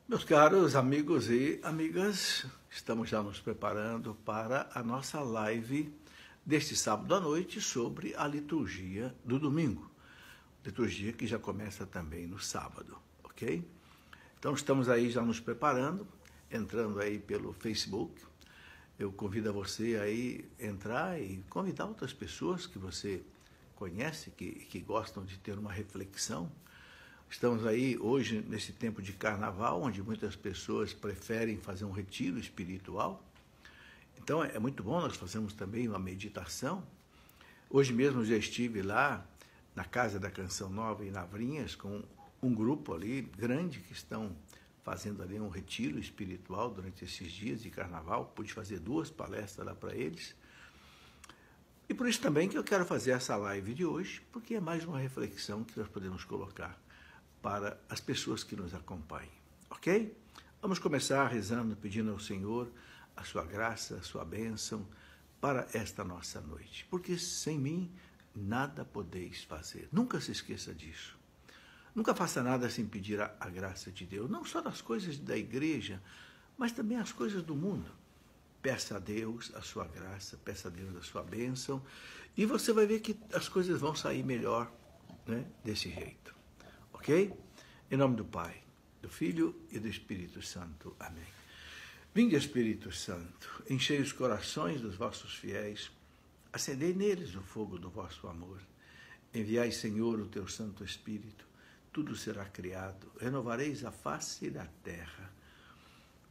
Meus caros amigos e amigas, estamos já nos preparando para a nossa live deste sábado à noite sobre a liturgia do domingo. Liturgia que já começa também no sábado, ok? Então estamos aí já nos preparando, entrando aí pelo Facebook. Eu convido a você aí entrar e convidar outras pessoas que você conhece, que gostam de ter uma reflexão. Estamos aí hoje nesse tempo de carnaval, onde muitas pessoas preferem fazer um retiro espiritual. Então é muito bom, nós fazemos também uma meditação. Hoje mesmo já estive lá na Casa da Canção Nova em Lavrinhas com um grupo ali grande que estão fazendo ali um retiro espiritual durante esses dias de carnaval. Pude fazer 2 palestras lá para eles. E por isso também que eu quero fazer essa live de hoje, porque é mais uma reflexão que nós podemos colocar para as pessoas que nos acompanham, ok? Vamos começar rezando, pedindo ao Senhor a sua graça, a sua bênção para esta nossa noite. Porque sem mim nada podeis fazer. Nunca se esqueça disso. Nunca faça nada sem pedir a graça de Deus, não só das coisas da igreja, mas também as coisas do mundo. Peça a Deus a sua graça, peça a Deus a sua bênção, e você vai ver que as coisas vão sair melhor, né, desse jeito. Ok? Em nome do Pai, do Filho e do Espírito Santo. Amém. Vinde, Espírito Santo, enchei os corações dos vossos fiéis, acendei neles o fogo do vosso amor. Enviai, Senhor, o teu Santo Espírito, tudo será criado, renovareis a face da terra.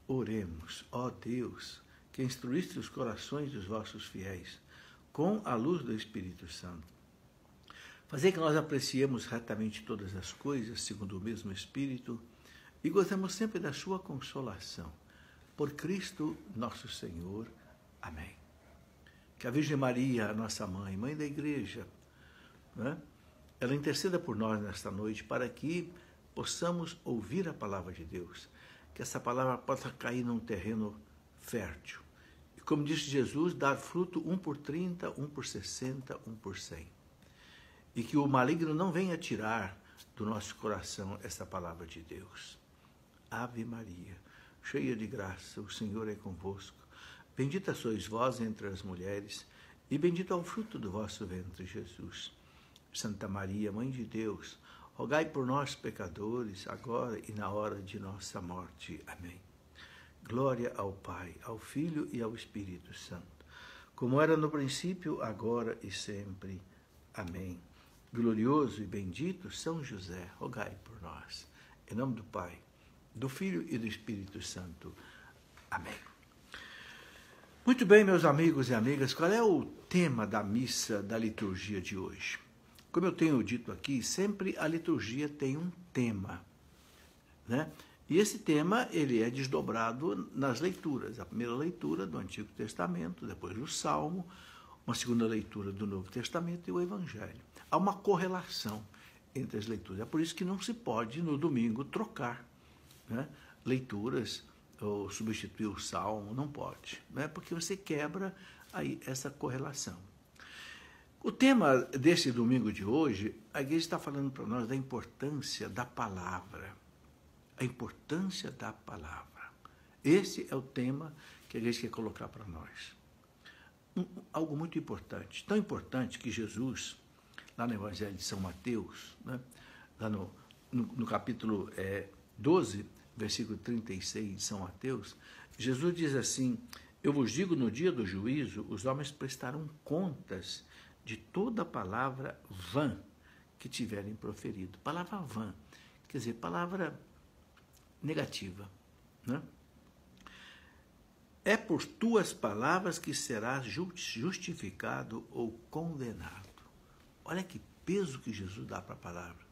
Oremos, ó Deus, que instruíste os corações dos vossos fiéis, com a luz do Espírito Santo. Fazei que nós apreciemos retamente todas as coisas, segundo o mesmo Espírito, e gozemos sempre da sua consolação. Por Cristo nosso Senhor. Amém. Que a Virgem Maria, a nossa mãe, mãe da Igreja, né, ela interceda por nós nesta noite para que possamos ouvir a palavra de Deus, que essa palavra possa cair num terreno fértil. E como disse Jesus, dar fruto 1 por 30, 1 por 60, 1 por 100. E que o maligno não venha tirar do nosso coração essa palavra de Deus. Ave Maria, cheia de graça, o Senhor é convosco. Bendita sois vós entre as mulheres, e bendito é o fruto do vosso ventre, Jesus. Santa Maria, Mãe de Deus, rogai por nós, pecadores, agora e na hora de nossa morte. Amém. Glória ao Pai, ao Filho e ao Espírito Santo, como era no princípio, agora e sempre. Amém. Glorioso e bendito São José, rogai por nós. Em nome do Pai, do Filho e do Espírito Santo. Amém. Muito bem, meus amigos e amigas, qual é o tema da missa da liturgia de hoje? Como eu tenho dito aqui, sempre a liturgia tem um tema, né? E esse tema, ele é desdobrado nas leituras. A primeira leitura do Antigo Testamento, depois o Salmo, uma segunda leitura do Novo Testamento e o Evangelho. Há uma correlação entre as leituras. É por isso que não se pode, no domingo, trocar, né, leituras ou substituir o Salmo, não pode, né, porque você quebra aí essa correlação. O tema desse domingo de hoje, a igreja está falando para nós da importância da palavra. A importância da palavra. Esse é o tema que a igreja quer colocar para nós. Algo muito importante, tão importante que Jesus, lá no Evangelho de São Mateus, né, lá no capítulo 12, versículo 36 de São Mateus, Jesus diz assim: eu vos digo, no dia do juízo, os homens prestarão contas de toda palavra vã que tiverem proferido. Palavra vã, quer dizer, palavra negativa, né? É por tuas palavras que serás justificado ou condenado. Olha que peso que Jesus dá para a palavra.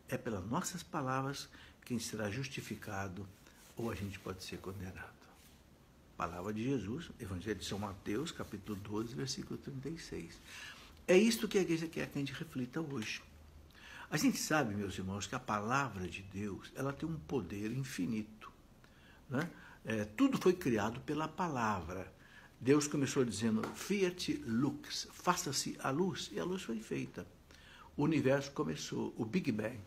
É pelas nossas palavras que a gente será justificado ou a gente pode ser condenado. Palavra de Jesus, Evangelho de São Mateus, capítulo 12, versículo 36. É isto que a igreja quer que a gente reflita hoje. A gente sabe, meus irmãos, que a palavra de Deus, ela tem um poder infinito, né? Tudo foi criado pela palavra. Deus começou dizendo, fiat lux, faça-se a luz, e a luz foi feita. O universo começou, o Big Bang,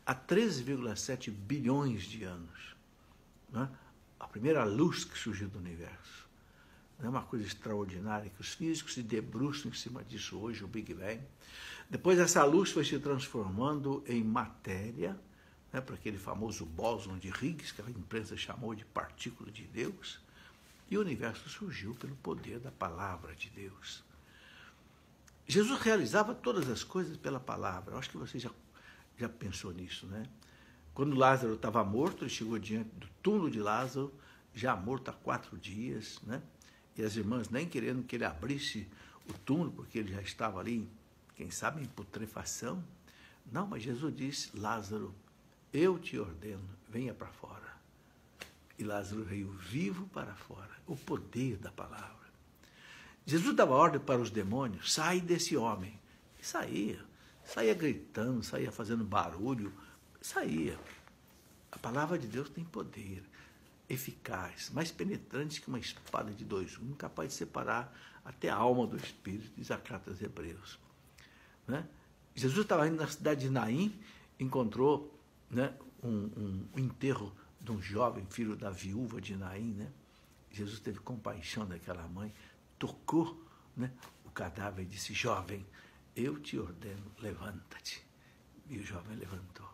há 13,7 bilhões de anos. né? A primeira luz que surgiu do universo. É uma coisa extraordinária, que os físicos se debruçam em cima disso hoje, o Big Bang. Depois essa luz foi se transformando em matéria, né, para aquele famoso bóson de Higgs, que a imprensa chamou de partícula de Deus, e o universo surgiu pelo poder da palavra de Deus. Jesus realizava todas as coisas pela palavra. Eu acho que você já pensou nisso, né? Quando Lázaro estava morto, ele chegou diante do túmulo de Lázaro, já morto há 4 dias, né? E as irmãs nem querendo que ele abrisse o túmulo, porque ele já estava ali, quem sabe, em putrefação. Não, mas Jesus disse: Lázaro, eu te ordeno, venha para fora. E Lázaro veio vivo para fora. O poder da palavra. Jesus dava ordem para os demônios: sai desse homem. E saía gritando, saía fazendo barulho, saía. A palavra de Deus tem poder, eficaz, mais penetrante que uma espada de 2 gumes, capaz de separar até a alma do espírito, diz a carta aos Hebreus. Né? Jesus estava indo na cidade de Naim, encontrou, né, um enterro de um jovem filho da viúva de Naim. Né? Jesus teve compaixão daquela mãe, tocou, né, o cadáver e disse: jovem, eu te ordeno, levanta-te. E o jovem levantou.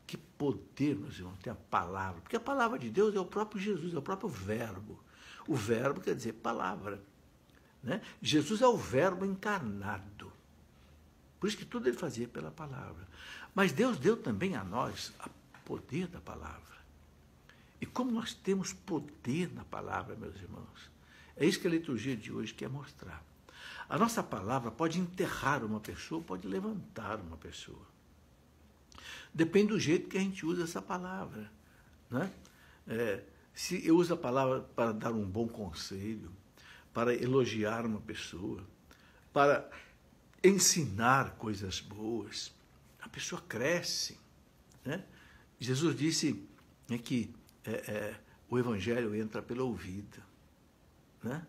Que poder, meus irmãos, tem a palavra. Porque a palavra de Deus é o próprio Jesus, é o próprio verbo. O verbo quer dizer palavra. Né? Jesus é o verbo encarnado. Por isso que tudo ele fazia pela palavra. Mas Deus deu também a nós o poder da palavra. E como nós temos poder na palavra, meus irmãos, é isso que a liturgia de hoje quer mostrar. A nossa palavra pode enterrar uma pessoa, pode levantar uma pessoa. Depende do jeito que a gente usa essa palavra. Né? Se eu uso a palavra para dar um bom conselho, para elogiar uma pessoa, para ensinar coisas boas, a pessoa cresce. Né? Jesus disse, né, que o evangelho entra pelo ouvido. Né?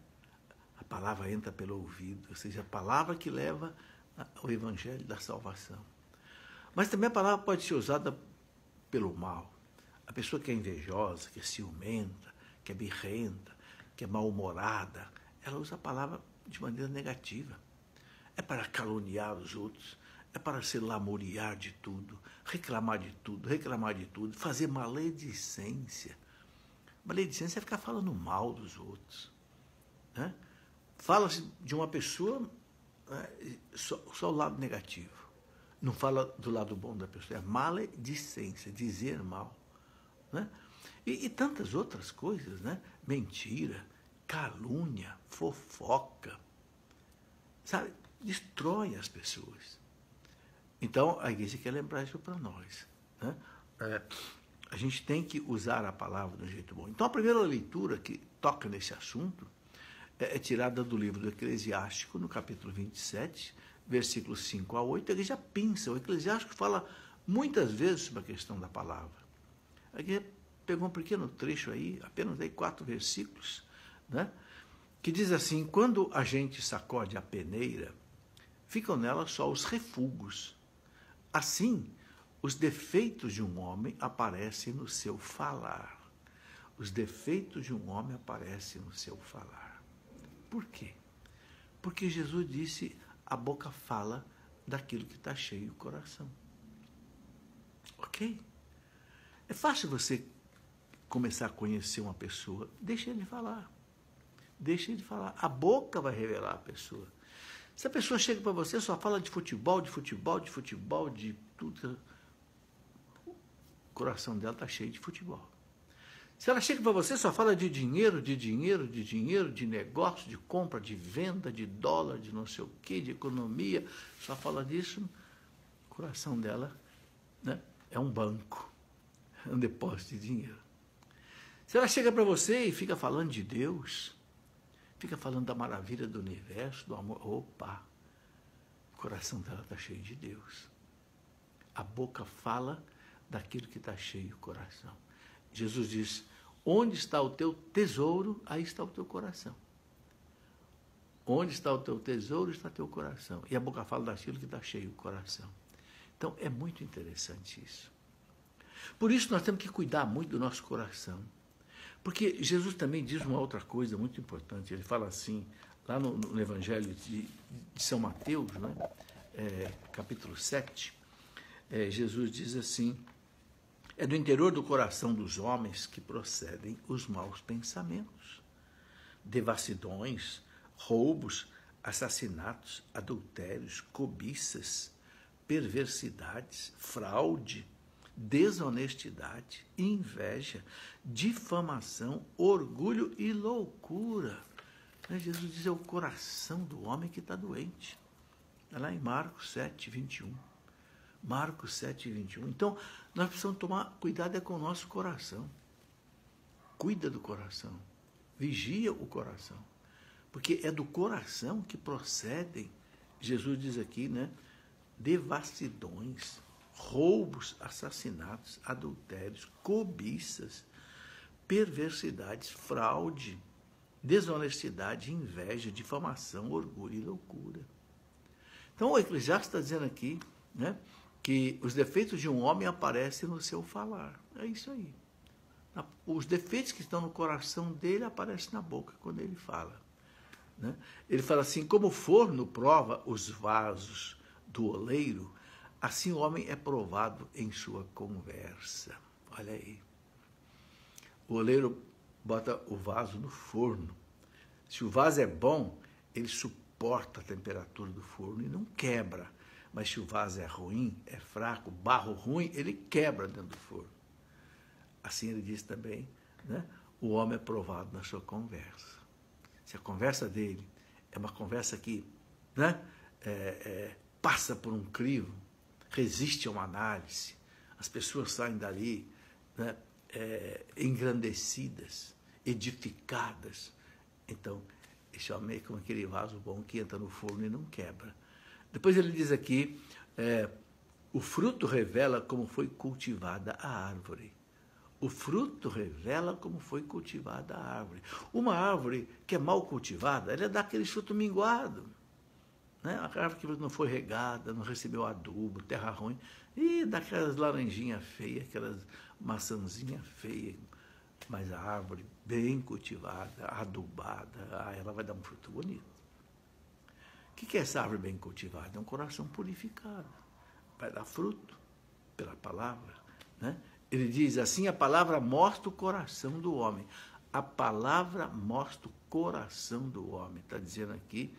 A palavra entra pelo ouvido, ou seja, a palavra que leva ao evangelho da salvação. Mas também a palavra pode ser usada pelo mal. A pessoa que é invejosa, que é ciumenta, que é birrenta, que é mal-humorada, ela usa a palavra de maneira negativa. É para caluniar os outros, é para se lamuriar de tudo, reclamar de tudo, fazer maledicência. Maledicência é ficar falando mal dos outros. Né? Fala-se de uma pessoa, só o lado negativo. Não fala do lado bom da pessoa, é maledicência, dizer mal. Né? E tantas outras coisas, né? Mentira, calúnia, fofoca, sabe? Destrói as pessoas. Então, a igreja quer lembrar isso para nós. Né? A gente tem que usar a palavra de um jeito bom. Então, a primeira leitura que toca nesse assunto é tirada do livro do Eclesiástico, no capítulo 27, versículos 5 a 8, a igreja pinça. O Eclesiástico fala muitas vezes sobre a questão da palavra. A igreja pegou um pequeno trecho aí, apenas aí 4 versículos, né, que diz assim: quando a gente sacode a peneira, ficam nela só os refugos. Assim, os defeitos de um homem aparecem no seu falar. Os defeitos de um homem aparecem no seu falar. Por quê? Porque Jesus disse: a boca fala daquilo que está cheio o coração. Ok? É fácil você começar a conhecer uma pessoa. Deixa ele falar. Deixa ele falar. A boca vai revelar a pessoa. Se a pessoa chega para você, só fala de futebol, de tudo, o coração dela está cheio de futebol. Se ela chega para você, só fala de dinheiro, de negócio, de compra, de venda, de dólar, de não sei o quê, de economia, só fala disso, o coração dela, né, é um banco, é um depósito de dinheiro. Se ela chega para você e fica falando de Deus, fica falando da maravilha do universo, do amor, opa, o coração dela está cheio de Deus. A boca fala daquilo que está cheio o coração. Jesus diz: onde está o teu tesouro, aí está o teu coração. Onde está o teu tesouro, está o teu coração. E a boca fala daquilo que está cheio o coração. Então, é muito interessante isso. Por isso nós temos que cuidar muito do nosso coração. Porque Jesus também diz uma outra coisa muito importante. Ele fala assim, lá no Evangelho de São Mateus, né? Capítulo 7, Jesus diz assim: é do interior do coração dos homens que procedem os maus pensamentos, devassidões, roubos, assassinatos, adultérios, cobiças, perversidades, fraude, desonestidade, inveja, difamação, orgulho e loucura. Jesus diz, é o coração do homem que está doente. É lá em Marcos 7, 21. Marcos 7, 21. Então, nós precisamos tomar cuidado com o nosso coração. Cuida do coração. Vigia o coração. Porque é do coração que procedem, Jesus diz aqui, né? Devassidões, roubos, assassinatos, adultérios, cobiças, perversidades, fraude, desonestidade, inveja, difamação, orgulho e loucura. Então, o Eclesiastes está dizendo aqui, né, que os defeitos de um homem aparecem no seu falar. É isso aí. Os defeitos que estão no coração dele aparecem na boca quando ele fala. Né? Ele fala assim, como o forno prova os vasos do oleiro, assim o homem é provado em sua conversa. Olha aí. O oleiro bota o vaso no forno. Se o vaso é bom, ele suporta a temperatura do forno e não quebra. Mas se o vaso é ruim, é fraco, barro ruim, ele quebra dentro do forno. Assim ele diz também, né? O homem é provado na sua conversa. Se a conversa dele é uma conversa que, né, passa por um crivo, resiste a uma análise, as pessoas saem dali, né, engrandecidas, edificadas. Então, esse homem é como aquele vaso bom que entra no forno e não quebra. Depois ele diz aqui, o fruto revela como foi cultivada a árvore. O fruto revela como foi cultivada a árvore. Uma árvore que é mal cultivada, ela dá aquele fruto minguado. Né? A árvore que não foi regada, não recebeu adubo, terra ruim, e dá aquelas laranjinhas feias, aquelas maçãzinhas feias. Mas a árvore bem cultivada, adubada, ela vai dar um fruto bonito. O que é essa árvore bem cultivada? É um coração purificado. Vai dar fruto pela palavra. Né? Ele diz assim, a palavra mostra o coração do homem. A palavra mostra o coração do homem. Está dizendo aqui,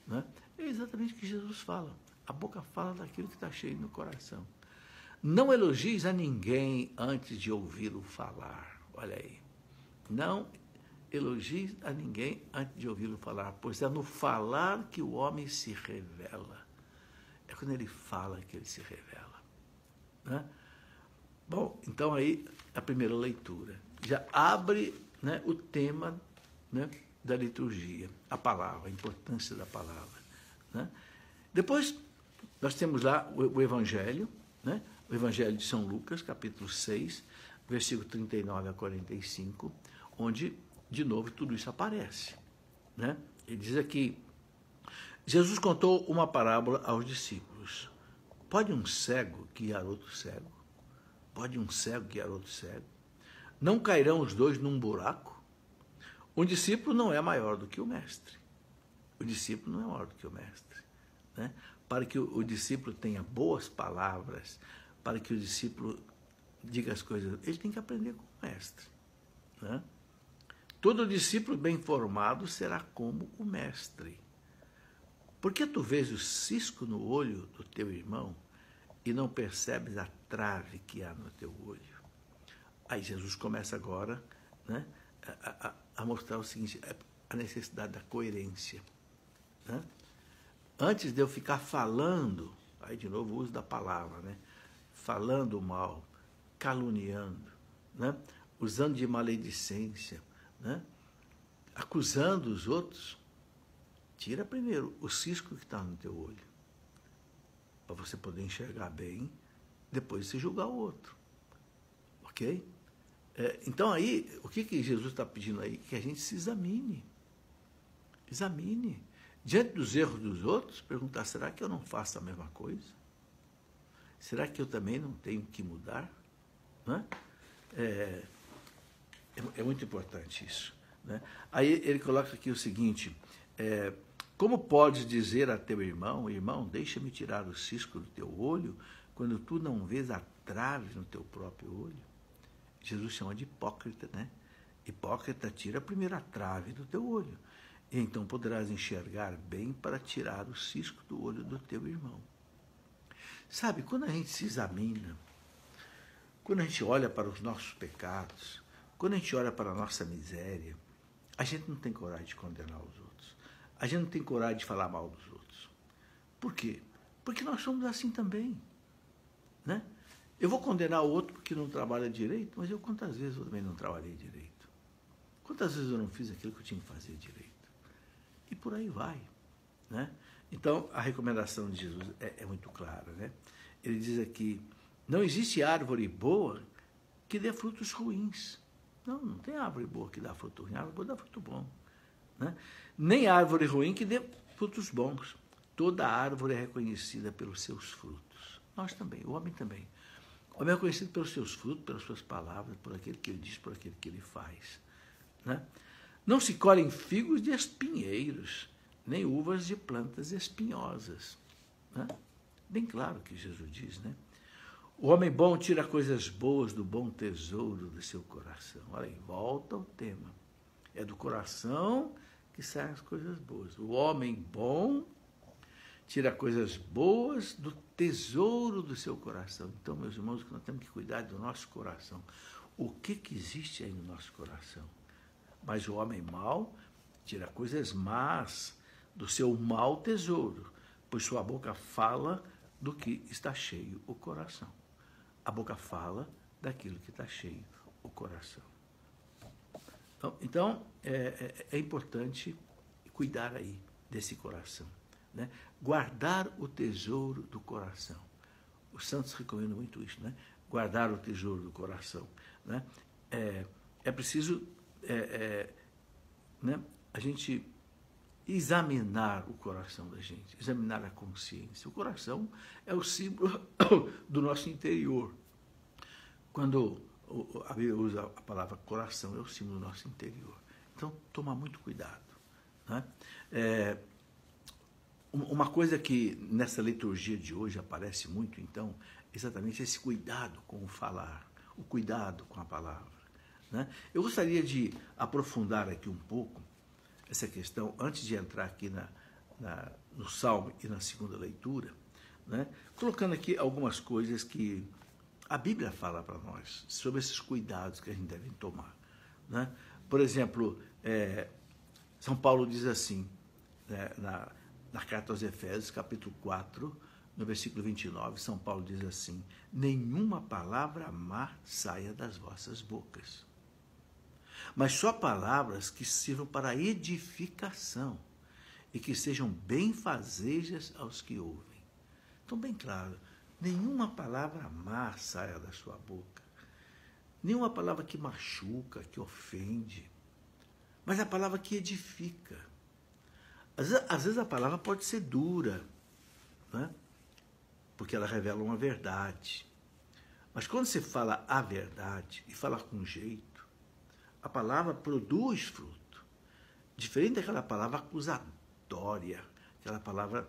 né? É exatamente o que Jesus fala. A boca fala daquilo que está cheio no coração. Não elogies a ninguém antes de ouvi-lo falar. Olha aí. Não elogies a ninguém antes de ouvi-lo falar, pois é no falar que o homem se revela. É quando ele fala que ele se revela. Né? Bom, então aí a primeira leitura já abre, né, o tema, né, da liturgia, a palavra, a importância da palavra. Né? Depois nós temos lá o Evangelho, né, o Evangelho de São Lucas, capítulo 6, versículo 39 a 45, onde, de novo, tudo isso aparece. Né? Ele diz aqui, Jesus contou uma parábola aos discípulos. Pode um cego guiar outro cego? Pode um cego guiar outro cego? Não cairão os dois num buraco? Um discípulo não é maior do que o mestre. O discípulo não é maior do que o mestre. Né? Para que o discípulo tenha boas palavras, para que o discípulo diga as coisas, ele tem que aprender com o mestre. Né? Todo discípulo bem formado será como o mestre. Por que tu vês o cisco no olho do teu irmão e não percebes a trave que há no teu olho? Aí Jesus começa agora, né, a mostrar o seguinte, a necessidade da coerência. Né? Antes de eu ficar falando, aí de novo o uso da palavra, né, falando mal, caluniando, né, usando de maledicência, né, acusando os outros, tira primeiro o cisco que está no teu olho, para você poder enxergar bem, depois você julgar o outro. Ok? Então aí, o que Jesus está pedindo aí? Que a gente se examine. Examine. Diante dos erros dos outros, perguntar, será que eu não faço a mesma coisa? Será que eu também não tenho que mudar? Né? É muito importante isso. Né? Aí ele coloca aqui o seguinte, como podes dizer a teu irmão, irmão, deixa-me tirar o cisco do teu olho, quando tu não vês a trave no teu próprio olho? Jesus chama de hipócrita, né? Hipócrita, tira primeiro a trave do teu olho, e então poderás enxergar bem para tirar o cisco do olho do teu irmão. Sabe, quando a gente se examina, quando a gente olha para os nossos pecados, quando a gente olha para a nossa miséria, a gente não tem coragem de condenar os outros. A gente não tem coragem de falar mal dos outros. Por quê? Porque nós somos assim também. Né? Eu vou condenar o outro porque não trabalha direito, mas quantas vezes eu também não trabalhei direito? Quantas vezes eu não fiz aquilo que eu tinha que fazer direito? E por aí vai. Né? Então, a recomendação de Jesus é muito clara. Né? Ele diz aqui, não existe árvore boa que dê frutos ruins. Não tem árvore boa que dá fruto ruim, árvore boa dá fruto bom. Né? Nem árvore ruim que dê frutos bons. Toda árvore é reconhecida pelos seus frutos. Nós também, o homem também. O homem é reconhecido pelos seus frutos, pelas suas palavras, por aquilo que ele diz, por aquilo que ele faz. Né? Não se colhem figos de espinheiros, nem uvas de plantas espinhosas. Né? Bem claro que Jesus diz, né? O homem bom tira coisas boas do bom tesouro do seu coração. Olha aí, volta ao tema. É do coração que saem as coisas boas. O homem bom tira coisas boas do tesouro do seu coração. Então, meus irmãos, nós temos que cuidar do nosso coração. O que existe aí no nosso coração? Mas o homem mau tira coisas más do seu mau tesouro, pois sua boca fala do que está cheio o coração. A boca fala daquilo que está cheio o coração. Então é importante cuidar aí desse coração. Né? Guardar o tesouro do coração. Os santos recomendam muito isso, né? Guardar o tesouro do coração. Né? É preciso né, a gente examinar o coração da gente, examinar a consciência. O coração é o símbolo do nosso interior. Quando a Bíblia usa a palavra coração, é o símbolo do nosso interior. Então, tomar muito cuidado. Né? Uma coisa que nessa liturgia de hoje aparece muito, então, exatamente esse cuidado com o falar, o cuidado com a palavra. Né? Eu gostaria de aprofundar aqui um pouco essa questão, antes de entrar aqui no Salmo e na segunda leitura, né? Colocando aqui algumas coisas que a Bíblia fala para nós, sobre esses cuidados que a gente deve tomar. Né? Por exemplo, São Paulo diz assim, né, na carta aos Efésios, capítulo 4, no versículo 29, São Paulo diz assim, nenhuma palavra má saia das vossas bocas, mas só palavras que sirvam para a edificação e que sejam benfazejas aos que ouvem. Então, bem claro, nenhuma palavra má saia da sua boca, nenhuma palavra que machuca, que ofende, mas a palavra que edifica. Às vezes a palavra pode ser dura, né? Porque ela revela uma verdade. Mas quando você fala a verdade e fala com jeito, a palavra produz fruto. Diferente daquela palavra acusatória, aquela palavra,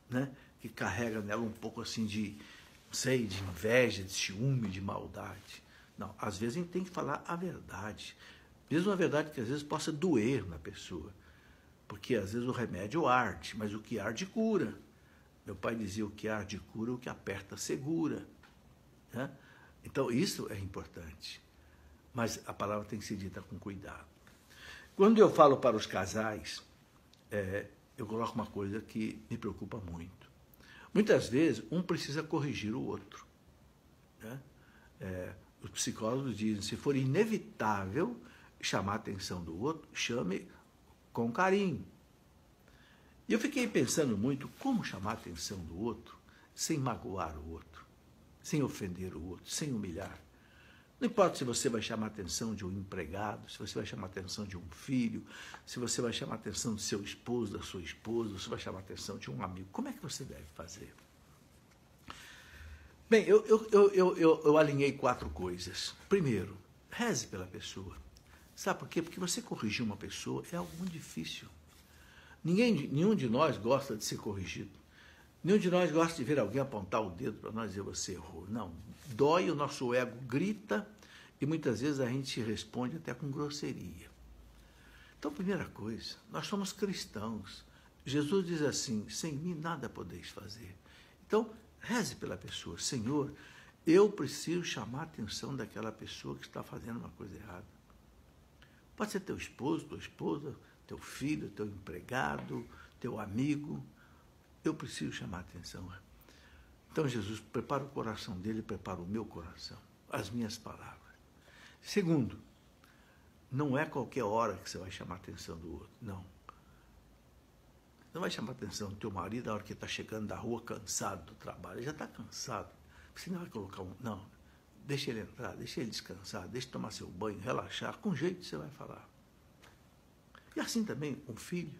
né, que carrega nela um pouco assim de inveja, de ciúme, de maldade. Não, às vezes a gente tem que falar a verdade. Mesmo uma verdade que às vezes possa doer na pessoa. Porque às vezes o remédio arde, mas o que arde cura. Meu pai dizia, o que arde cura, o que aperta segura. Né? Então isso é importante. Mas a palavra tem que ser dita com cuidado. Quando eu falo para os casais, eu coloco uma coisa que me preocupa muito. Muitas vezes, um precisa corrigir o outro. Né? Os psicólogos dizem, se for inevitável chamar a atenção do outro, chame com carinho. E eu fiquei pensando muito como chamar a atenção do outro sem magoar o outro, sem ofender o outro, sem humilhar. Não importa se você vai chamar a atenção de um empregado, se você vai chamar a atenção de um filho, se você vai chamar a atenção do seu esposo, da sua esposa, se você vai chamar a atenção de um amigo. Como é que você deve fazer? Bem, eu alinhei 4 coisas. Primeiro, reze pela pessoa. Sabe por quê? Porque você corrigir uma pessoa é algo muito difícil. Nenhum de nós gosta de ser corrigido. Nenhum de nós gosta de ver alguém apontar o dedo para nós e dizer você errou. Não. Dói, o nosso ego grita e muitas vezes a gente responde até com grosseria. Então, primeira coisa, nós somos cristãos. Jesus diz assim, sem mim nada podeis fazer. Então, reze pela pessoa. Senhor, eu preciso chamar a atenção daquela pessoa que está fazendo uma coisa errada. Pode ser teu esposo, tua esposa, teu filho, teu empregado, teu amigo. Eu preciso chamar a atenção. Então, Jesus, prepara o coração dele, prepara o meu coração, as minhas palavras. Segundo, não é qualquer hora que você vai chamar a atenção do outro, não. Não vai chamar a atenção do teu marido na hora que ele está chegando da rua cansado do trabalho. Ele já está cansado. Você não vai colocar um... Não, deixa ele entrar, deixa ele descansar, deixa ele tomar seu banho, relaxar. Com jeito você vai falar. E assim também um filho,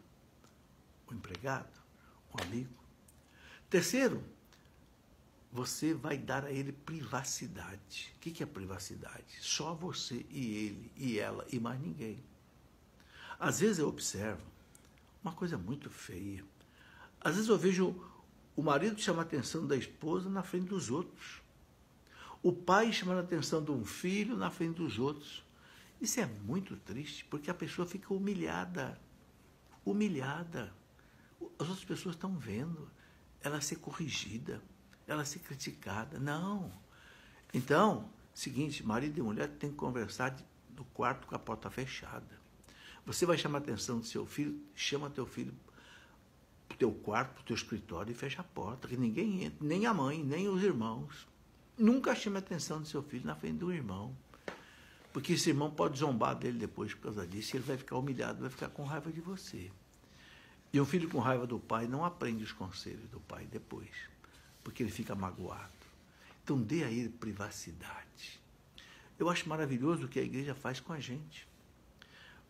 um empregado, um amigo. Terceiro, você vai dar a ele privacidade. O que é privacidade? Só você e ele, e ela, e mais ninguém. Às vezes eu observo uma coisa muito feia. Às vezes eu vejo o marido chamar a atenção da esposa na frente dos outros. O pai chamando a atenção de um filho na frente dos outros. Isso é muito triste, porque a pessoa fica humilhada. Humilhada. As outras pessoas estão vendo ela ser corrigida, ela ser criticada. Não. Então, seguinte, marido e mulher têm que conversar no quarto com a porta fechada. Você vai chamar a atenção do seu filho, chama teu filho para o teu quarto, para o teu escritório e fecha a porta, que ninguém entra, nem a mãe, nem os irmãos. Nunca chame a atenção do seu filho na frente do irmão, porque esse irmão pode zombar dele depois por causa disso, e ele vai ficar humilhado, vai ficar com raiva de você. E um filho com raiva do pai não aprende os conselhos do pai depois, porque ele fica magoado. Então dê a ele privacidade. Eu acho maravilhoso o que a igreja faz com a gente.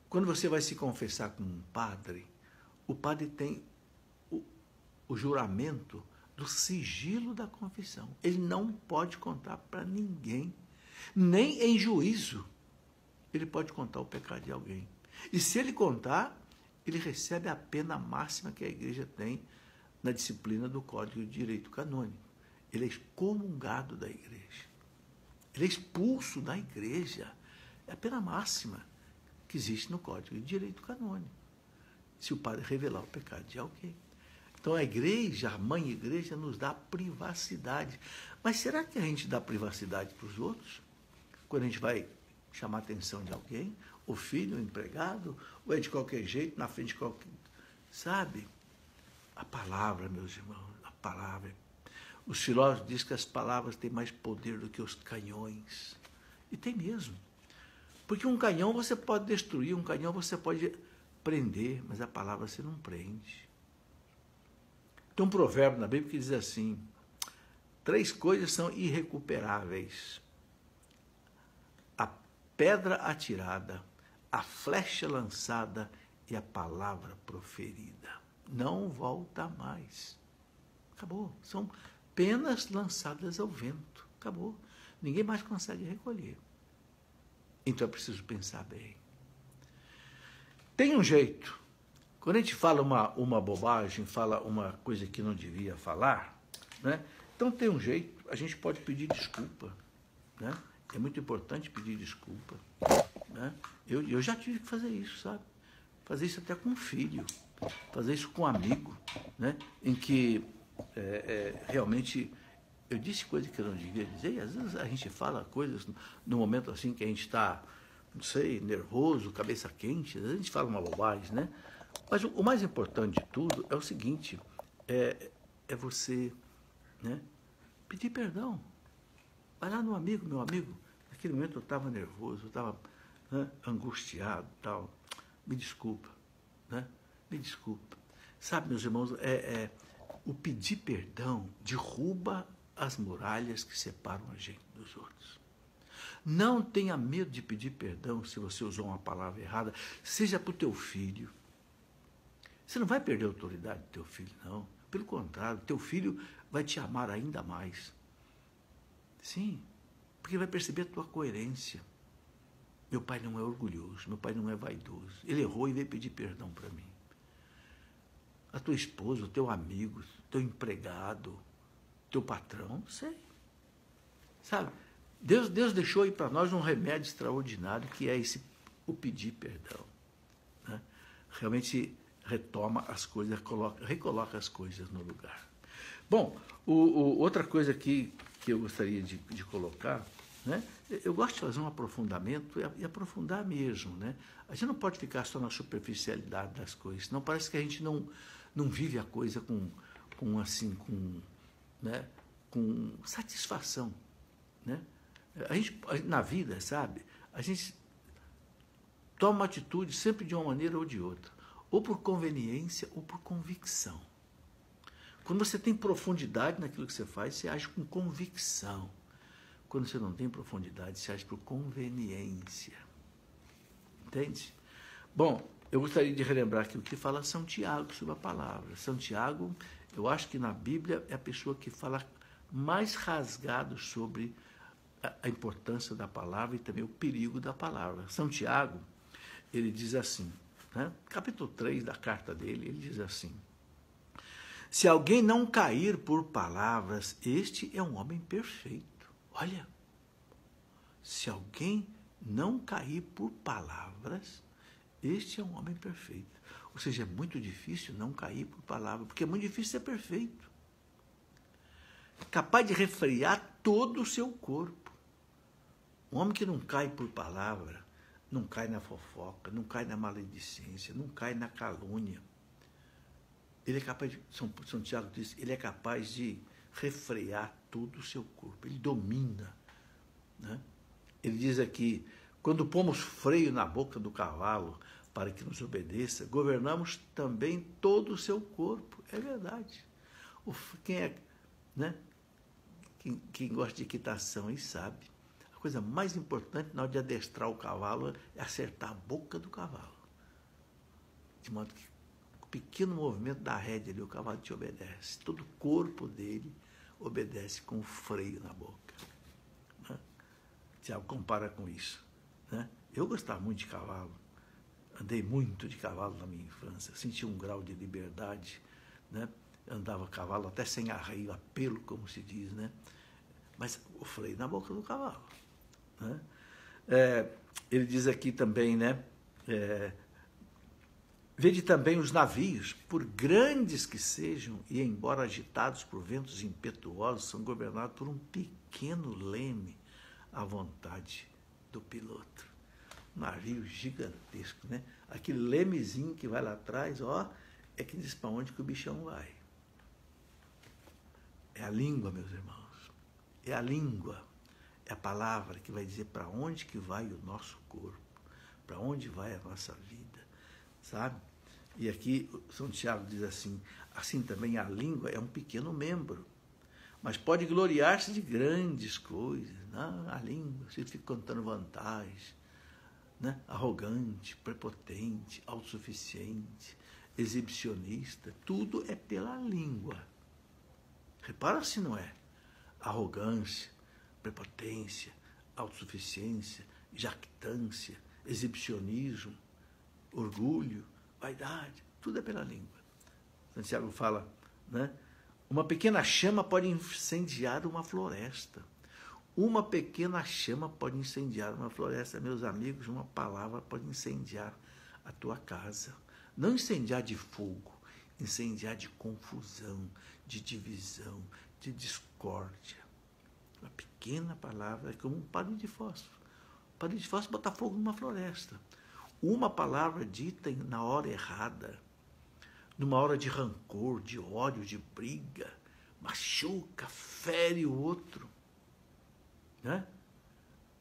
Quando você vai se confessar com um padre, o padre tem o juramento do sigilo da confissão. Ele não pode contar para ninguém, nem em juízo. Ele pode contar o pecado de alguém. E se ele contar, ele recebe a pena máxima que a igreja tem na disciplina do Código de Direito Canônico. Ele é excomungado da igreja. Ele é expulso da igreja. É a pena máxima que existe no Código de Direito Canônico, se o padre revelar o pecado de alguém. Então a igreja, a mãe igreja, nos dá privacidade. Mas será que a gente dá privacidade para os outros? Quando a gente vai chamar a atenção de alguém? O filho, o empregado? Ou é de qualquer jeito, na frente de qualquer... Sabe? A palavra, meus irmãos, a palavra. Os filósofos dizem que as palavras têm mais poder do que os canhões. E tem mesmo. Porque um canhão você pode destruir, um canhão você pode prender, mas a palavra você não prende. Tem um provérbio na Bíblia que diz assim, 3 coisas são irrecuperáveis. A pedra atirada, a flecha lançada e a palavra proferida. Não volta mais. Acabou. São penas lançadas ao vento. Acabou. Ninguém mais consegue recolher. Então é preciso pensar bem. Tem um jeito. Quando a gente fala uma bobagem, fala uma coisa que não devia falar, né? Então tem um jeito, a gente pode pedir desculpa. Né? É muito importante pedir desculpa. Né? Eu já tive que fazer isso, sabe? Fazer isso até com um filho, fazer isso com um amigo, né? Em que realmente eu disse coisas que eu não devia dizer, e às vezes a gente fala coisas no momento assim que a gente está, não sei, nervoso, cabeça quente, às vezes a gente fala uma bobagem, né? Mas o mais importante de tudo é o seguinte, é você, né, pedir perdão. Vai lá no amigo, meu amigo, naquele momento eu estava nervoso, eu estava, né, angustiado, tal. Me desculpa, né? Me desculpa. Sabe, meus irmãos, o pedir perdão derruba as muralhas que separam a gente dos outros. Não tenha medo de pedir perdão se você usou uma palavra errada, seja para o teu filho. Você não vai perder a autoridade do teu filho, não. Pelo contrário, teu filho vai te amar ainda mais. Sim, porque vai perceber a tua coerência. Meu pai não é orgulhoso, meu pai não é vaidoso. Ele errou e veio pedir perdão para mim. A tua esposa, o teu amigo, o teu empregado, teu patrão, não sei. Sabe? Deus deixou aí para nós um remédio extraordinário, que é o pedir perdão. Né? Realmente retoma as coisas, recoloca as coisas no lugar. Bom, outra coisa aqui que eu gostaria de colocar, né? Eu gosto de fazer um aprofundamento e aprofundar mesmo. Né? A gente não pode ficar só na superficialidade das coisas, senão parece que a gente não vive a coisa com satisfação. Né? Na vida, sabe, a gente toma uma atitude sempre de uma maneira ou de outra, ou por conveniência ou por convicção. Quando você tem profundidade naquilo que você faz, você age com convicção. Quando você não tem profundidade, você age por conveniência. Entende? Bom, eu gostaria de relembrar aqui o que fala São Tiago sobre a palavra. São Tiago, eu acho que na Bíblia é a pessoa que fala mais rasgado sobre a importância da palavra e também o perigo da palavra. São Tiago, ele diz assim, né? Capítulo 3 da carta dele, ele diz assim: se alguém não cair por palavras, este é um homem perfeito. Olha, se alguém não cair por palavras, este é um homem perfeito. Ou seja, é muito difícil não cair por palavras, porque é muito difícil ser perfeito. É capaz de refrear todo o seu corpo. Um homem que não cai por palavra, não cai na fofoca, não cai na maledicência, não cai na calúnia. Ele é capaz de, São Tiago diz, ele é capaz de refrear todo o seu corpo. Ele domina. Né? Ele diz aqui, quando pomos freio na boca do cavalo para que nos obedeça, governamos também todo o seu corpo. É verdade. Quem gosta de equitação aí sabe. A coisa mais importante na hora de adestrar o cavalo é acertar a boca do cavalo. De modo que o pequeno movimento da rédea ali, o cavalo te obedece. Todo o corpo dele obedece com o freio na boca. Né? Tiago compara com isso. Né? Eu gostava muito de cavalo. Andei muito de cavalo na minha infância. Senti um grau de liberdade. Né? Andava a cavalo até sem arreio, apelo, como se diz. Né? Mas o freio na boca do cavalo. Né? Ele diz aqui também, né? Vede também os navios, por grandes que sejam, e embora agitados por ventos impetuosos, são governados por um pequeno leme à vontade do piloto. Um navio gigantesco, né? Aquele lemezinho que vai lá atrás, ó, é que diz para onde que o bichão vai. É a língua, meus irmãos. É a língua. É a palavra que vai dizer para onde que vai o nosso corpo, para onde vai a nossa vida. Sabe? E aqui São Tiago diz assim também a língua é um pequeno membro, mas pode gloriar-se de grandes coisas. Não, a língua, você fica contando vantagens, né? Arrogante, prepotente, autossuficiente, exibicionista, tudo é pela língua. Repara se não é. Arrogância, prepotência, autossuficiência, jactância, exibicionismo, orgulho, vaidade, tudo é pela língua. Santiago fala, né? Uma pequena chama pode incendiar uma floresta. Uma pequena chama pode incendiar uma floresta. Meus amigos, uma palavra pode incendiar a tua casa. Não incendiar de fogo, incendiar de confusão, de divisão, de discórdia. Uma pequena palavra é como um palito de fósforo. Um palito de fósforo botar fogo numa floresta. Uma palavra dita na hora errada, numa hora de rancor, de ódio, de briga, machuca, fere o outro. Né?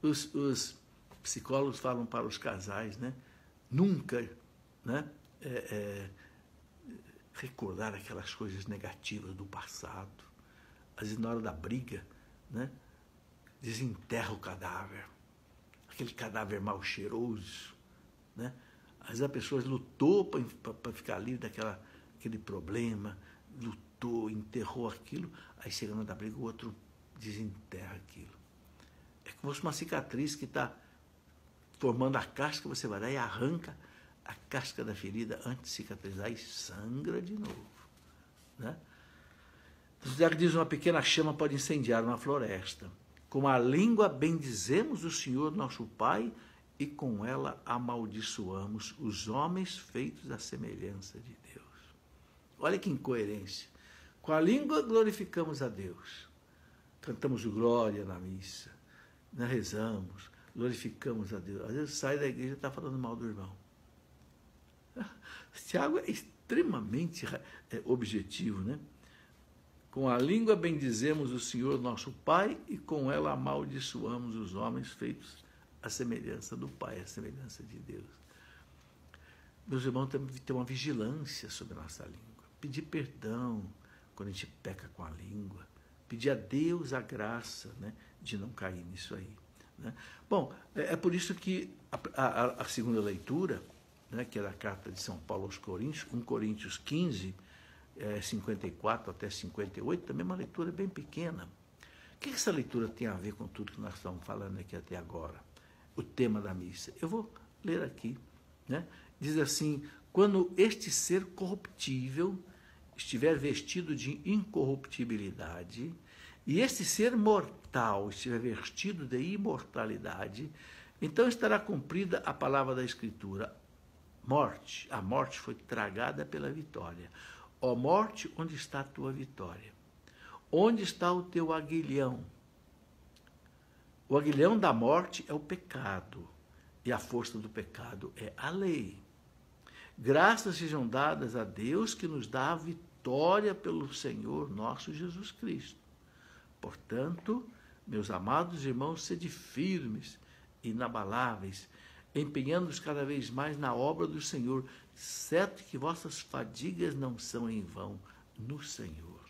Os psicólogos falam para os casais, né? Nunca, né? Recordar aquelas coisas negativas do passado. Às vezes, na hora da briga, né? Desenterra o cadáver, aquele cadáver mal cheiroso. Né? Às vezes a pessoa lutou para ficar livre daquele problema, lutou, enterrou aquilo, aí chegando da briga, o outro desenterra aquilo. É como se uma cicatriz que está formando a casca, você vai lá e arranca a casca da ferida antes de cicatrizar e sangra de novo. Né? Então, diz, uma pequena chama pode incendiar uma floresta. Com a língua bendizemos o Senhor nosso Pai e com ela amaldiçoamos os homens feitos à semelhança de Deus. Olha que incoerência. Com a língua glorificamos a Deus. Cantamos o glória na missa. Né? Rezamos, glorificamos a Deus. Às vezes sai da igreja e está falando mal do irmão. Tiago é extremamente objetivo, né? Com a língua bendizemos o Senhor nosso Pai e com ela amaldiçoamos os homens feitos à semelhança do Pai, à semelhança de Deus. Meus irmãos, temos que ter uma vigilância sobre a nossa língua. Pedir perdão quando a gente peca com a língua. Pedir a Deus a graça, né, de não cair nisso aí. Né? Bom, é por isso que a segunda leitura, né, que é da carta de São Paulo aos Coríntios, 1 Coríntios 15, 54 até 58, também é uma leitura bem pequena. O que essa leitura tem a ver com tudo que nós estamos falando aqui até agora? O tema da missa. Eu vou ler aqui. Né? Diz assim, quando este ser corruptível estiver vestido de incorruptibilidade e este ser mortal estiver vestido de imortalidade, então estará cumprida a palavra da Escritura. Morte, a morte foi tragada pela vitória. Ó morte, onde está a tua vitória? Onde está o teu aguilhão? O aguilhão da morte é o pecado, e a força do pecado é a lei. Graças sejam dadas a Deus que nos dá a vitória pelo Senhor nosso Jesus Cristo. Portanto, meus amados irmãos, sede firmes, inabaláveis, empenhando-os cada vez mais na obra do Senhor, certo que vossas fadigas não são em vão no Senhor.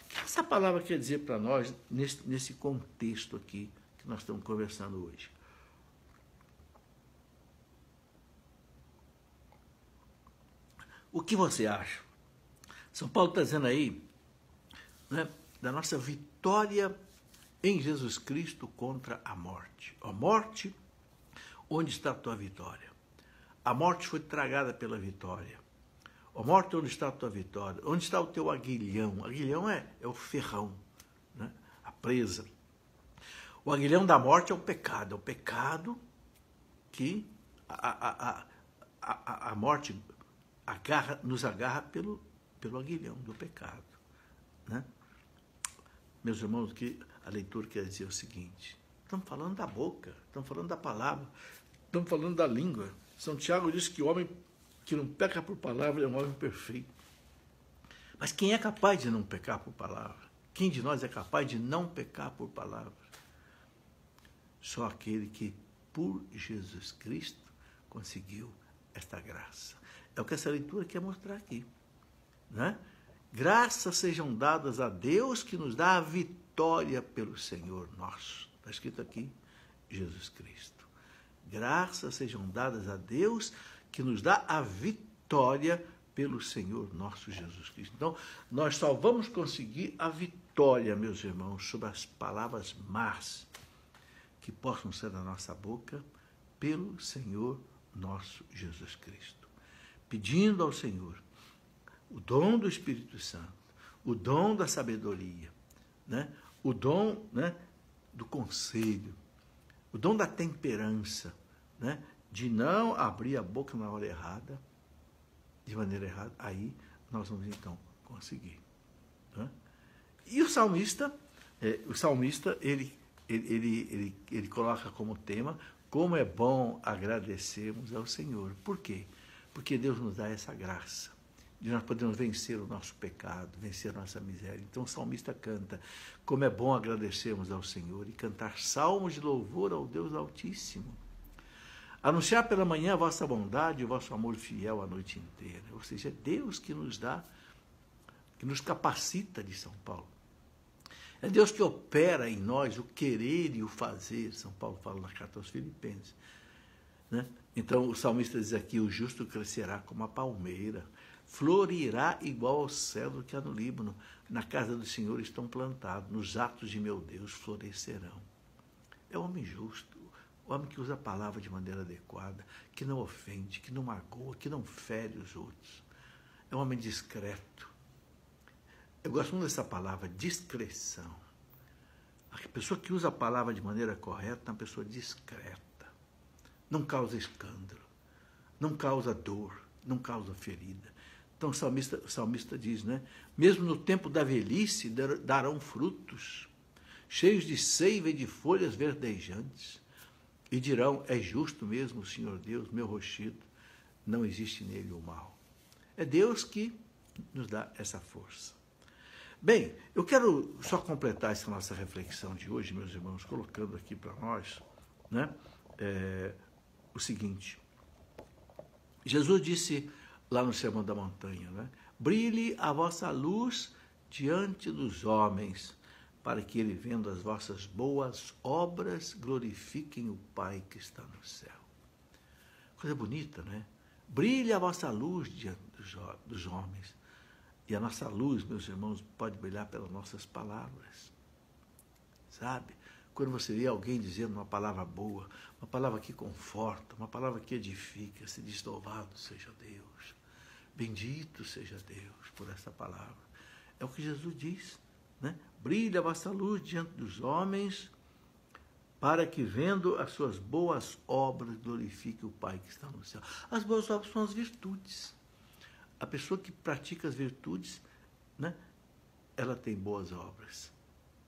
O que essa palavra quer dizer para nós nesse contexto aqui que nós estamos conversando hoje? O que você acha? São Paulo está dizendo aí, né, da nossa vitória em Jesus Cristo contra a morte. A morte, onde está a tua vitória? A morte foi tragada pela vitória. A morte, onde está a tua vitória? Onde está o teu aguilhão? Aguilhão é o ferrão, né? A presa. O aguilhão da morte é o pecado. É o pecado que a morte nos agarra pelo aguilhão do pecado. Né? Meus irmãos, que a leitura quer dizer o seguinte: estamos falando da boca, estamos falando da palavra, estamos falando da língua. São Tiago diz que o homem que não peca por palavra é um homem perfeito. Mas quem é capaz de não pecar por palavra? Quem de nós é capaz de não pecar por palavra? Só aquele que, por Jesus Cristo, conseguiu esta graça. É o que essa leitura quer mostrar aqui. Né? Graças sejam dadas a Deus que nos dá a vitória pelo Senhor nosso. Está escrito aqui, Jesus Cristo. Graças sejam dadas a Deus que nos dá a vitória pelo Senhor nosso Jesus Cristo. Então, nós só vamos conseguir a vitória, meus irmãos, sobre as palavras más que possam ser da nossa boca pelo Senhor nosso Jesus Cristo. Pedindo ao Senhor o dom do Espírito Santo, o dom da sabedoria, né? O dom, né, do conselho, o dom da temperança, né, de não abrir a boca na hora errada, de maneira errada, aí nós vamos então conseguir. Né? E o salmista ele coloca como tema: como é bom agradecermos ao Senhor. Por quê? Porque Deus nos dá essa graça de nós podermos vencer o nosso pecado, vencer a nossa miséria. Então o salmista canta: como é bom agradecermos ao Senhor e cantar salmos de louvor ao Deus Altíssimo. Anunciar pela manhã a vossa bondade e o vosso amor fiel a noite inteira. Ou seja, é Deus que nos dá, que nos capacita, de São Paulo. É Deus que opera em nós o querer e o fazer. São Paulo fala na carta aos Filipenses. Né? Então o salmista diz aqui: o justo crescerá como a palmeira, florirá igual ao cedro que há no Líbano. Na casa do Senhor estão plantados, nos atos de meu Deus florescerão. É o homem justo, o homem que usa a palavra de maneira adequada, que não ofende, que não magoa, que não fere os outros. É um homem discreto. Eu gosto muito dessa palavra, discrição. A pessoa que usa a palavra de maneira correta é uma pessoa discreta. Não causa escândalo, não causa dor, não causa ferida. Então o salmista diz, né? Mesmo no tempo da velhice darão frutos, cheios de seiva e de folhas verdejantes. E dirão, é justo mesmo o Senhor Deus, meu rochedo, não existe nele o mal. É Deus que nos dá essa força. Bem, eu quero só completar essa nossa reflexão de hoje, meus irmãos, colocando aqui para nós, né, o seguinte. Jesus disse lá no Sermão da Montanha, né, brilhe a vossa luz diante dos homens, para que ele, vendo as vossas boas obras, glorifiquem o Pai que está no céu. Coisa bonita, né? Brilhe a vossa luz diante dos homens. E a nossa luz, meus irmãos, pode brilhar pelas nossas palavras. Sabe? Quando você vê alguém dizendo uma palavra boa, uma palavra que conforta, uma palavra que edifica, se diz louvado seja Deus. Bendito seja Deus por essa palavra. É o que Jesus diz, né? Brilha a vossa luz diante dos homens, para que, vendo as suas boas obras, glorifique o Pai que está no céu. As boas obras são as virtudes. A pessoa que pratica as virtudes, né, ela tem boas obras.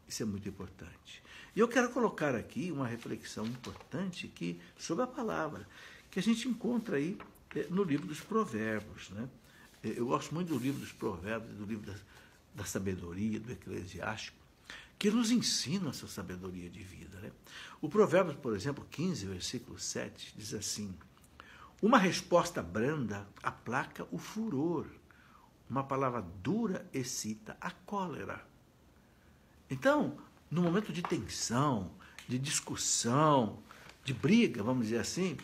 Isso é muito importante. E eu quero colocar aqui uma reflexão importante sobre a palavra, que a gente encontra aí no livro dos Provérbios, né? Eu gosto muito do livro dos Provérbios, do livro da sabedoria, do Eclesiástico, que nos ensina essa sabedoria de vida, né? O Provérbios, por exemplo, 15, versículo 7, diz assim: uma resposta branda aplaca o furor, uma palavra dura excita a cólera. Então, no momento de tensão, de discussão, de briga, vamos dizer assim,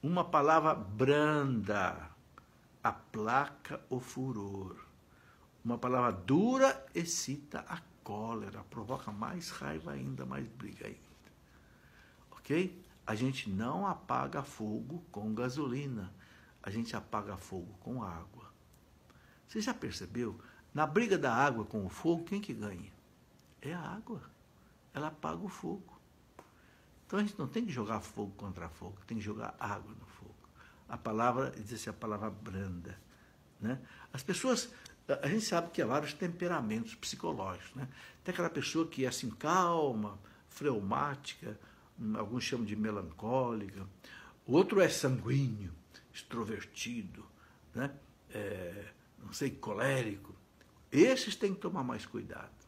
uma palavra branda aplaca o furor. Uma palavra dura excita a cólera, provoca mais raiva ainda, mais briga ainda. Ok? A gente não apaga fogo com gasolina, a gente apaga fogo com água. Você já percebeu? Na briga da água com o fogo, quem que ganha? É a água. Ela apaga o fogo. Então a gente não tem que jogar fogo contra fogo, tem que jogar água no fogo. A palavra, diz assim, a palavra branda, né? As pessoas, a gente sabe que há vários temperamentos psicológicos, né? Tem aquela pessoa que é assim, calma, fleumática, alguns chamam de melancólica, o outro é sanguíneo, extrovertido, né? Não sei, colérico. Esses têm que tomar mais cuidado.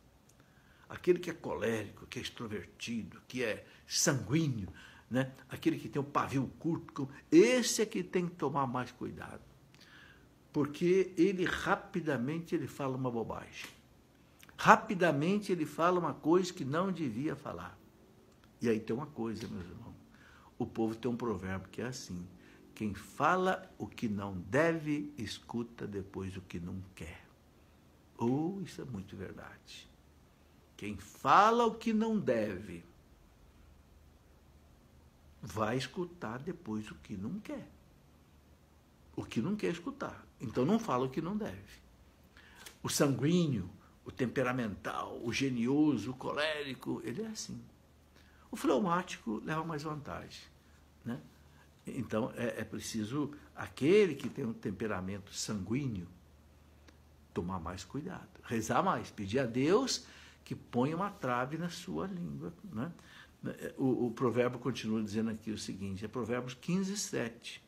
Aquele que é colérico, que é extrovertido, que é sanguíneo, né? Aquele que tem o pavio curto, esse é que tem que tomar mais cuidado. Porque ele rapidamente ele fala uma bobagem. Rapidamente ele fala uma coisa que não devia falar. E aí tem uma coisa, meus irmãos. O povo tem um provérbio que é assim: quem fala o que não deve, escuta depois o que não quer. Isso é muito verdade. Quem fala o que não deve, vai escutar depois o que não quer. O que não quer escutar. Então não fala o que não deve. O sanguíneo, o temperamental, o genioso, o colérico, ele é assim. O fleumático leva mais vantagem, né? Então é preciso aquele que tem um temperamento sanguíneo tomar mais cuidado, rezar mais, pedir a Deus que ponha uma trave na sua língua, né? O provérbio continua dizendo aqui o seguinte, é Provérbios 15, 7.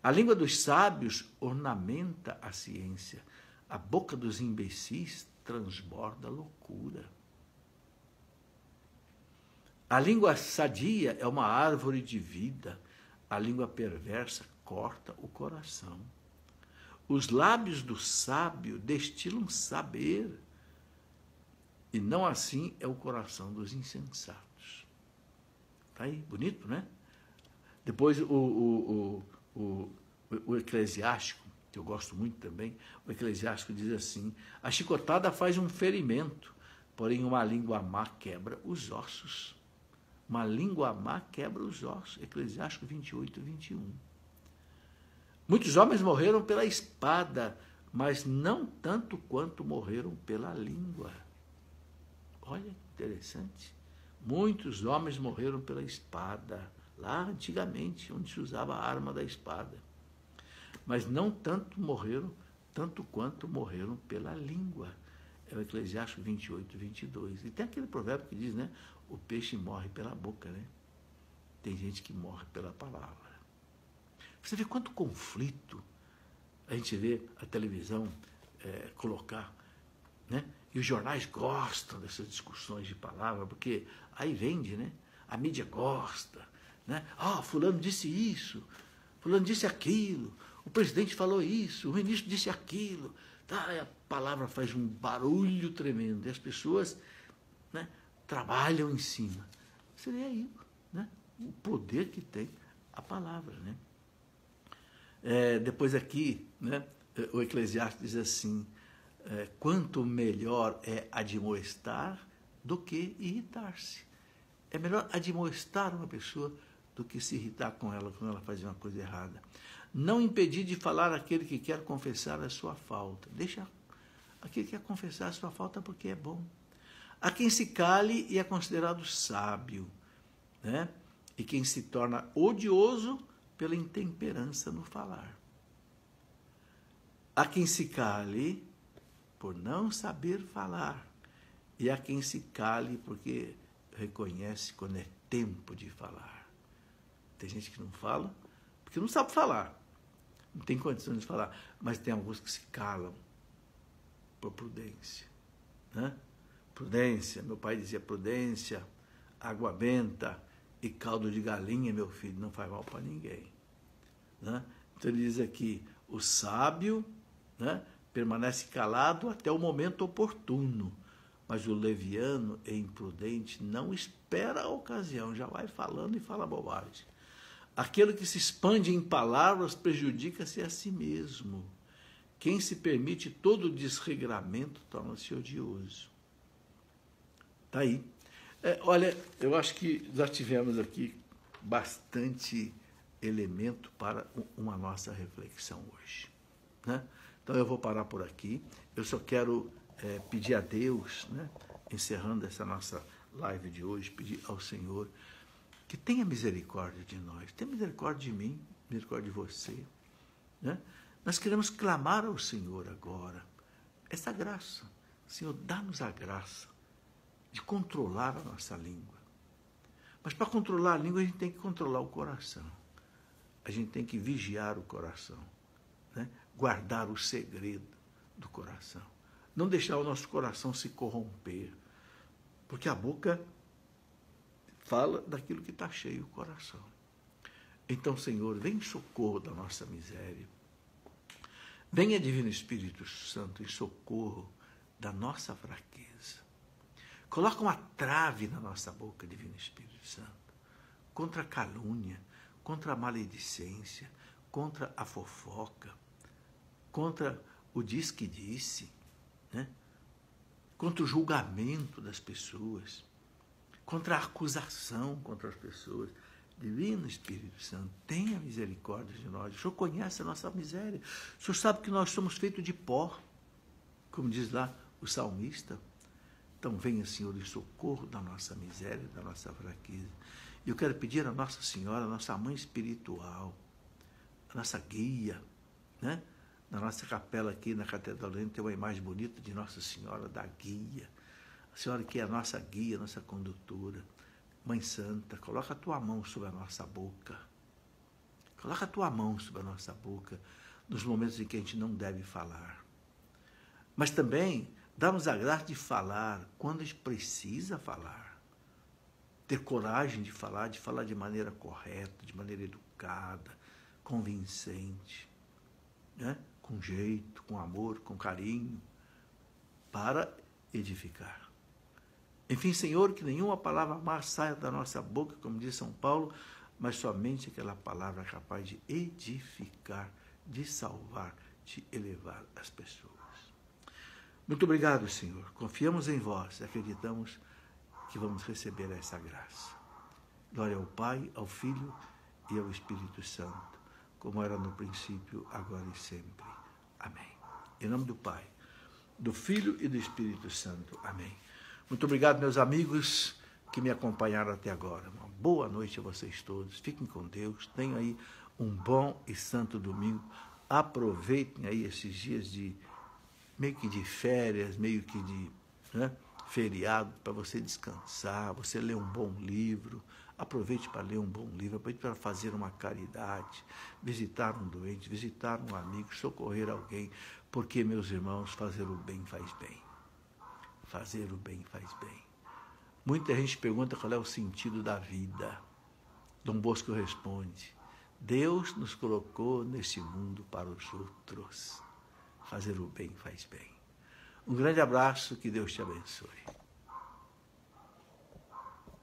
A língua dos sábios ornamenta a ciência, a boca dos imbecis transborda loucura. A língua sadia é uma árvore de vida, a língua perversa corta o coração. Os lábios do sábio destilam saber, e não assim é o coração dos insensatos. Está aí, bonito, né? Depois o Eclesiástico, que eu gosto muito também, o Eclesiástico diz assim: a chicotada faz um ferimento, porém uma língua má quebra os ossos. Uma língua má quebra os ossos. Eclesiástico 28, 21. Muitos homens morreram pela espada, mas não tanto quanto morreram pela língua. Olha que interessante. Muitos homens morreram pela espada, lá antigamente, onde se usava a arma da espada. Mas não tanto quanto morreram pela língua. É o Eclesiástico 28, 22. E tem aquele provérbio que diz, né? O peixe morre pela boca, né? Tem gente que morre pela palavra. Você vê quanto conflito a gente vê a televisão colocar, né? E os jornais gostam dessas discussões de palavra, porque aí vende, né? A mídia gosta, né? Fulano disse isso, fulano disse aquilo, o presidente falou isso, o ministro disse aquilo. Tá? E a palavra faz um barulho tremendo e as pessoas, né, trabalham em cima. Você vê aí, né, o poder que tem a palavra, né? Depois aqui, né, o Eclesiastes diz assim: quanto melhor é admoestar do que irritar-se. É melhor admoestar uma pessoa do que se irritar com ela quando ela faz uma coisa errada. Não impedir de falar aquele que quer confessar a sua falta. Deixa aquele que quer confessar a sua falta porque é bom. Há quem se cale e é considerado sábio, né? E quem se torna odioso pela intemperança no falar. Há quem se cale por não saber falar, e há quem se cale porque reconhece quando é tempo de falar. Tem gente que não fala porque não sabe falar, não tem condições de falar, mas tem alguns que se calam por prudência, né? Prudência, meu pai dizia prudência, água benta e caldo de galinha, meu filho, não faz mal para ninguém, né? Então ele diz aqui: o sábio, né, permanece calado até o momento oportuno, mas o leviano e imprudente não espera a ocasião, já vai falando e fala bobagem. Aquele que se expande em palavras prejudica-se a si mesmo. Quem se permite todo desregramento torna-se odioso. Está aí. Olha, eu acho que já tivemos aqui bastante elemento para uma nossa reflexão hoje, né? Então eu vou parar por aqui. Eu só quero pedir a Deus, né, encerrando essa nossa live de hoje, pedir ao Senhor que tenha misericórdia de nós, tenha misericórdia de mim, misericórdia de você, né? Nós queremos clamar ao Senhor agora essa graça. Senhor, dá-nos a graça de controlar a nossa língua. Mas para controlar a língua, a gente tem que controlar o coração. A gente tem que vigiar o coração, né? Guardar o segredo do coração. Não deixar o nosso coração se corromper. Porque a boca fala daquilo que está cheio o coração. Então, Senhor, vem em socorro da nossa miséria. Venha, Divino Espírito Santo, em socorro da nossa fraqueza. Coloca uma trave na nossa boca, Divino Espírito Santo, contra a calúnia, contra a maledicência, contra a fofoca, contra o diz que disse, né? Contra o julgamento das pessoas, contra a acusação contra as pessoas. Divino Espírito Santo, tenha misericórdia de nós. O Senhor conhece a nossa miséria. O Senhor sabe que nós somos feitos de pó, como diz lá o salmista. Então venha, Senhor, em socorro da nossa miséria, da nossa fraqueza. E eu quero pedir a Nossa Senhora, a nossa mãe espiritual, a nossa guia, né? Na nossa capela aqui na Catedral tem uma imagem bonita de Nossa Senhora da Guia. A Senhora que é a nossa guia, a nossa condutora. Mãe Santa, coloca a tua mão sobre a nossa boca. Coloca a tua mão sobre a nossa boca nos momentos em que a gente não deve falar. Mas também dá-nos a graça de falar quando a gente precisa falar. Ter coragem de falar de maneira correta, de maneira educada, convincente, né? Com jeito, com amor, com carinho, para edificar. Enfim, Senhor, que nenhuma palavra má saia da nossa boca, como diz São Paulo, mas somente aquela palavra capaz de edificar, de salvar, te elevar às pessoas. Muito obrigado, Senhor. Confiamos em vós e acreditamos que vamos receber essa graça. Glória ao Pai, ao Filho e ao Espírito Santo, como era no princípio, agora e sempre. Amém. Em nome do Pai, do Filho e do Espírito Santo. Amém. Muito obrigado, meus amigos que me acompanharam até agora. Uma boa noite a vocês todos. Fiquem com Deus. Tenham aí um bom e santo domingo. Aproveitem aí esses dias de meio que de férias, meio que de feriado, para você descansar, você ler um bom livro. Aproveite para ler um bom livro, aproveite para fazer uma caridade, visitar um doente, visitar um amigo, socorrer alguém, porque, meus irmãos, fazer o bem faz bem. Fazer o bem faz bem. Muita gente pergunta qual é o sentido da vida. Dom Bosco responde: Deus nos colocou neste mundo para os outros. Fazer o bem faz bem. Um grande abraço, que Deus te abençoe.